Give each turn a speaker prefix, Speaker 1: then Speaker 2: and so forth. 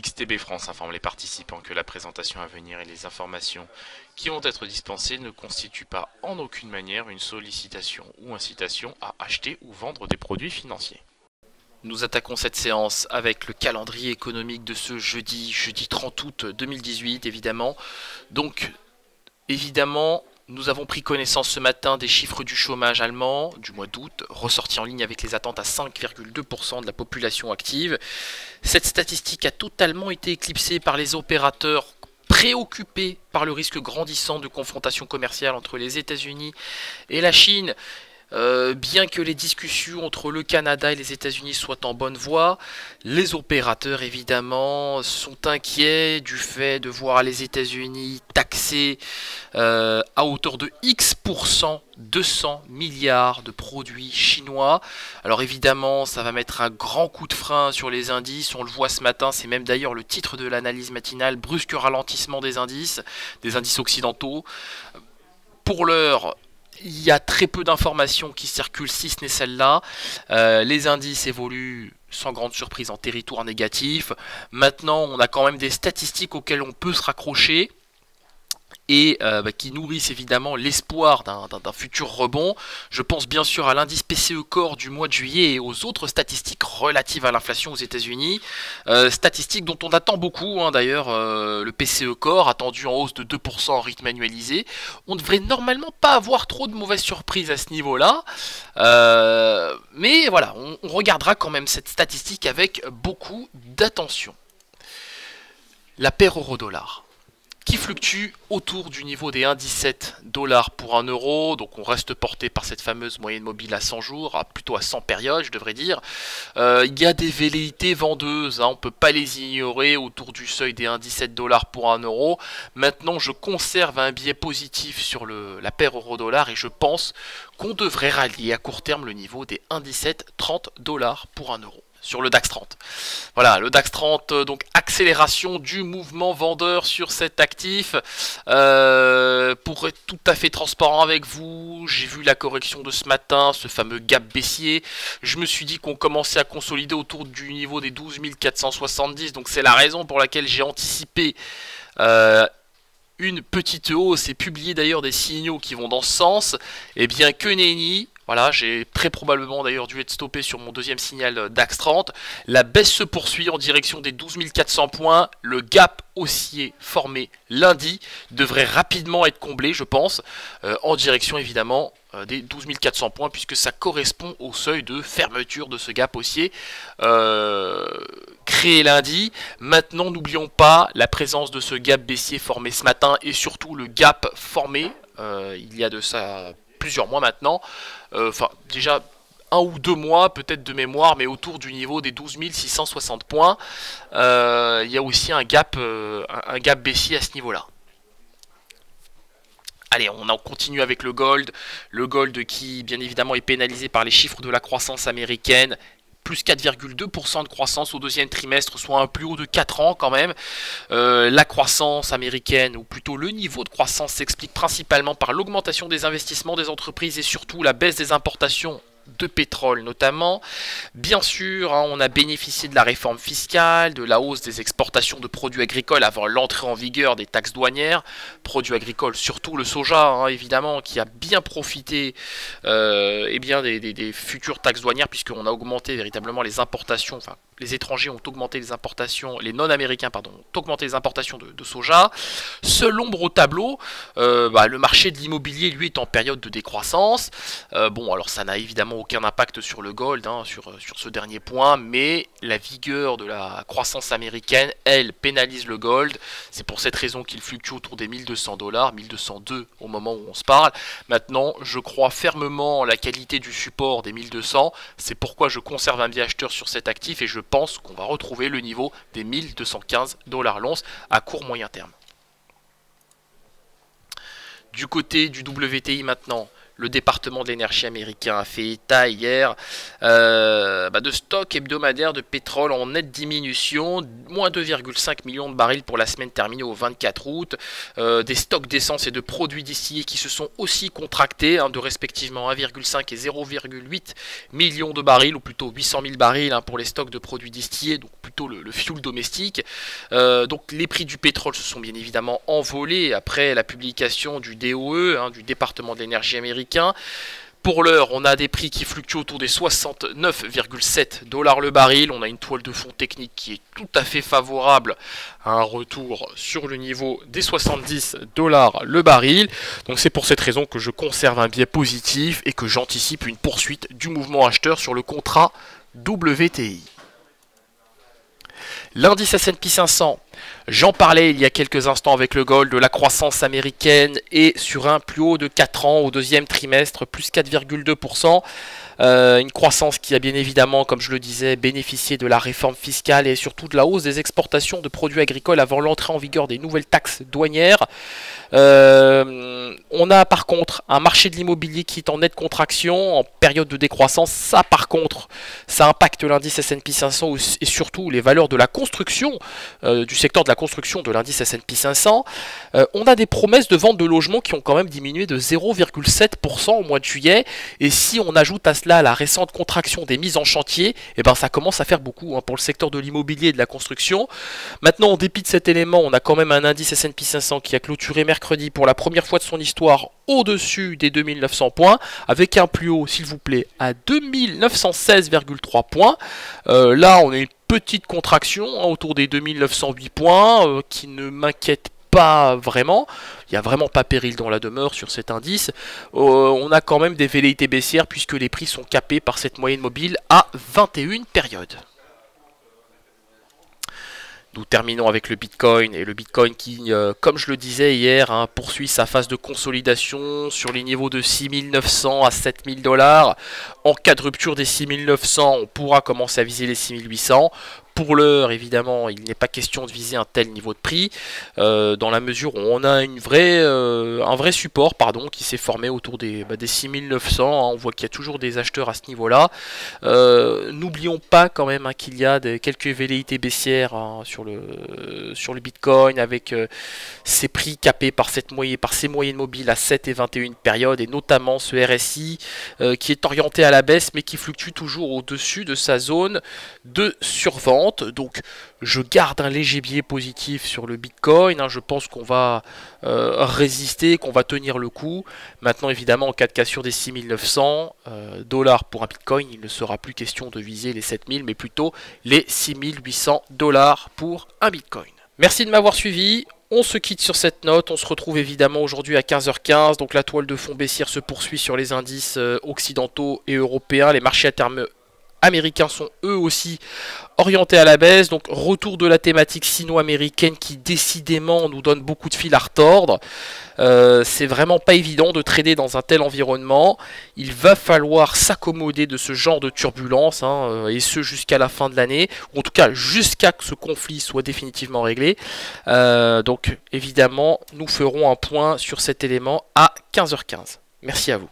Speaker 1: XTB France informe les participants que la présentation à venir et les informations qui vont être dispensées ne constituent pas en aucune manière une sollicitation ou incitation à acheter ou vendre des produits financiers. Nous attaquons cette séance avec le calendrier économique de ce jeudi 30 août 2018 évidemment. Donc évidemment, nous avons pris connaissance ce matin des chiffres du chômage allemand du mois d'août, ressortis en ligne avec les attentes à 5,2% de la population active. Cette statistique a totalement été éclipsée par les opérateurs préoccupés par le risque grandissant de confrontation commerciale entre les États-Unis et la Chine. Bien que les discussions entre le Canada et les États-Unis soient en bonne voie, les opérateurs évidemment sont inquiets du fait de voir les États-Unis taxer à hauteur de X% 200 milliards de produits chinois. Alors évidemment, ça va mettre un grand coup de frein sur les indices. On le voit ce matin, c'est même d'ailleurs le titre de l'analyse matinale, brusque ralentissement des indices occidentaux. Pour l'heure, il y a très peu d'informations qui circulent, si ce n'est celle-là. Les indices évoluent sans grande surprise en territoire négatif. Maintenant, on a quand même des statistiques auxquelles on peut se raccrocher et qui nourrissent évidemment l'espoir d'un futur rebond. Je pense bien sûr à l'indice PCE Core du mois de juillet et aux autres statistiques relatives à l'inflation aux États-Unis. Statistiques dont on attend beaucoup, hein, d'ailleurs, le PCE Core attendu en hausse de 2% en rythme annualisé. On ne devrait normalement pas avoir trop de mauvaises surprises à ce niveau-là. Mais voilà, on regardera quand même cette statistique avec beaucoup d'attention. La paire euro-dollar, qui fluctue autour du niveau des 1,17$ pour 1 euro. Donc on reste porté par cette fameuse moyenne mobile à 100 jours, plutôt à 100 périodes je devrais dire. Il y a des velléités vendeuses, hein, on ne peut pas les ignorer autour du seuil des 1,17$ pour 1 euro. Maintenant je conserve un biais positif sur la paire euro-dollar et je pense qu'on devrait rallier à court terme le niveau des 1,1730$ pour 1 euro. Sur le DAX 30. Voilà, le DAX 30, donc accélération du mouvement vendeur sur cet actif. Pour être tout à fait transparent avec vous, j'ai vu la correction de ce matin, ce fameux gap baissier. Je me suis dit qu'on commençait à consolider autour du niveau des 12 470, donc c'est la raison pour laquelle j'ai anticipé une petite hausse et publié d'ailleurs des signaux qui vont dans ce sens. Et bien que nenni, voilà, j'ai très probablement d'ailleurs dû être stoppé sur mon deuxième signal DAX 30. La baisse se poursuit en direction des 12 400 points. Le gap haussier formé lundi devrait rapidement être comblé, je pense, en direction évidemment des 12 400 points, puisque ça correspond au seuil de fermeture de ce gap haussier créé lundi. Maintenant, n'oublions pas la présence de ce gap baissier formé ce matin et surtout le gap formé il y a de ça plusieurs mois maintenant, enfin déjà 1 ou 2 mois peut-être de mémoire, mais autour du niveau des 12 660 points. Il y a aussi un gap baissier à ce niveau-là. Allez, on en continue avec le gold qui bien évidemment est pénalisé par les chiffres de la croissance américaine. Plus 4,2% de croissance au deuxième trimestre, soit un plus haut de 4 ans quand même. La croissance américaine, ou plutôt le niveau de croissance, s'explique principalement par l'augmentation des investissements des entreprises et surtout la baisse des importations de pétrole notamment. Bien sûr, hein, on a bénéficié de la réforme fiscale, de la hausse des exportations de produits agricoles avant l'entrée en vigueur des taxes douanières. Produits agricoles, surtout le soja, hein, évidemment, qui a bien profité eh bien, des futures taxes douanières, puisqu'on a augmenté véritablement les importations, enfin les étrangers ont augmenté les importations, les non-américains pardon, ont augmenté les importations de soja. Seul ombre au tableau, le marché de l'immobilier lui est en période de décroissance. Bon, alors ça n'a évidemment aucun impact sur le gold, hein, sur ce dernier point, mais la vigueur de la croissance américaine, elle, pénalise le gold. C'est pour cette raison qu'il fluctue autour des 1200$, 1202 au moment où on se parle. Maintenant, je crois fermement en la qualité du support des 1200, c'est pourquoi je conserve un biais acheteur sur cet actif et je pense qu'on va retrouver le niveau des 1215$ l'once à court moyen terme. Du côté du WTI maintenant,
Speaker 2: Le département de l'énergie américain a fait état hier de stocks hebdomadaires de pétrole en nette diminution, moins 2,5 millions de barils pour la semaine terminée au 24 août. Des stocks d'essence et de produits distillés qui se sont aussi contractés, de respectivement 1,5 et 0,8 millions de barils, ou plutôt 800 000 barils pour les stocks de produits distillés, donc plutôt le fuel domestique. Donc les prix du pétrole se sont bien évidemment envolés après la publication du DOE, du département de l'énergie américain. Pour l'heure, on a des prix qui fluctuent autour des 69,7 $ le baril. On a une toile de fond technique qui est tout à fait favorable à un retour sur le niveau des 70 $ le baril. Donc c'est pour cette raison que je conserve un biais positif et que j'anticipe une poursuite du mouvement acheteur sur le contrat WTI. L'indice S&P 500, j'en parlais il y a quelques instants avec le gold, de la croissance américaine est sur un plus haut de 4 ans au deuxième trimestre, plus 4,2%. Une croissance qui a bien évidemment, comme je le disais, bénéficié de la réforme fiscale et surtout de la hausse des exportations de produits agricoles avant l'entrée en vigueur des nouvelles taxes douanières. On a par contre un marché de l'immobilier qui est en nette contraction, en période de décroissance. Ça par contre, ça impacte l'indice S&P 500 et surtout les valeurs de la construction, du secteur de la construction de l'indice S&P 500. On a des promesses de vente de logements qui ont quand même diminué de 0,7% au mois de juillet. Et si on ajoute à cela la récente contraction des mises en chantier, ça commence à faire beaucoup pour le secteur de l'immobilier et de la construction. Maintenant, en dépit de cet élément, on a quand même un indice S&P 500 qui a clôturé mercredi pour la première fois de son histoire au-dessus des 2900 points, avec un plus haut, s'il vous plaît, à 2916,3 points. Là, on a une petite contraction autour des 2908 points qui ne m'inquiète pas vraiment. Il n'y a vraiment pas péril dans la demeure sur cet indice. On a quand même des velléités baissières puisque les prix sont capés par cette moyenne mobile à 21 périodes. Nous terminons avec le Bitcoin, et le Bitcoin qui, comme je le disais hier, poursuit sa phase de consolidation sur les niveaux de 6900 à 7000 $. En cas de rupture des 6900, on pourra commencer à viser les 6800. Pour l'heure, évidemment, il n'est pas question de viser un tel niveau de prix, dans la mesure où on a un vrai support qui s'est formé autour des 6900. On voit qu'il y a toujours des acheteurs à ce niveau-là. N'oublions pas quand même qu'il y a quelques velléités baissières sur le Bitcoin, avec ces prix capés par ces moyennes mobiles à 7 et 21 périodes, et notamment ce RSI qui est orienté à la baisse mais qui fluctue toujours au-dessus de sa zone de survente. Donc je garde un léger biais positif sur le Bitcoin. Je pense qu'on va résister, qu'on va tenir le coup. Maintenant évidemment, en cas de cassure des 6900 $ pour un Bitcoin, il ne sera plus question de viser les 7000 mais plutôt les 6800 $ pour un Bitcoin. Merci de m'avoir suivi. On se quitte sur cette note. On se retrouve évidemment aujourd'hui à 15h15. Donc la toile de fond baissière se poursuit sur les indices occidentaux et européens. Les marchés à terme américains sont eux aussi orientés à la baisse. Donc retour de la thématique sino-américaine qui décidément nous donne beaucoup de fil à retordre. C'est vraiment pas évident de trader dans un tel environnement. Il va falloir s'accommoder de ce genre de turbulence, et ce jusqu'à la fin de l'année, ou en tout cas jusqu'à que ce conflit soit définitivement réglé. Donc évidemment, nous ferons un point sur cet élément à 15h15. Merci à vous.